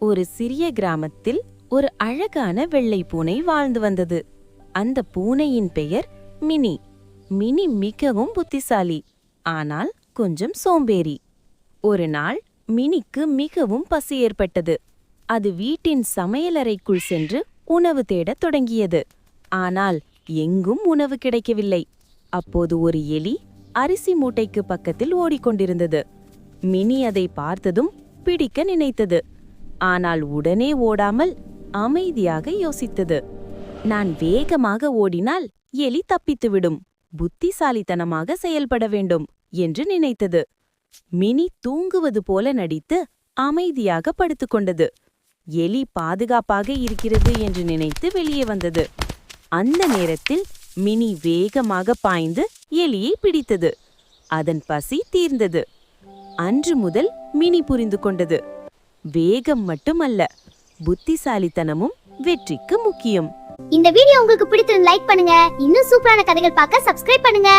ஒரு சிறிய கிராமத்தில் ஒரு அழகான வெள்ளை பூனை வாழ்ந்து வந்தது. அந்த பூனையின் பெயர் மினி. மினி மிகவும் புத்திசாலி, ஆனால் கொஞ்சம் சோம்பேறி. ஒரு நாள் மினிக்கு மிகவும் பசி ஏற்பட்டது. அது வீட்டின் சமையலறைக்குள் சென்று உணவு தேடத் தொடங்கியது. ஆனால் எங்கும் உணவு கிடைக்கவில்லை. அப்போது ஒரு எலி அரிசி மூட்டைக்கு பக்கத்தில் ஓடிக்கொண்டிருந்தது. மினி அதை பார்த்ததும் பிடிக்க நினைத்தது. ஆனால் உடனே ஓடாமல் அமைதியாக யோசித்தது. நான் வேகமாக ஓடினால் எலி தப்பித்துவிடும். புத்திசாலித்தனமாக செயல்பட வேண்டும் என்று நினைத்தது. மினி தூங்குவது போல நடித்து அமைதியாக படுத்துக்கொண்டது. எலி பாதுகாப்பாக இருக்கிறது என்று நினைத்து வெளியே வந்தது. அந்த நேரத்தில் மினி வேகமாக பாய்ந்து எலியை பிடித்தது. அதன் பசி தீர்ந்தது. அன்று முதல் மினி புரிந்து கொண்டது, வேகம் மட்டுமல்ல, புத்திசாலித்தனமும் வெற்றிக்கு முக்கியம். இந்த வீடியோ உங்களுக்கு பிடித்திருந்தா லைக் பண்ணுங்க. இன்னும் சூப்பரான கதைகள் பார்க்க சப்ஸ்கிரைப் பண்ணுங்க.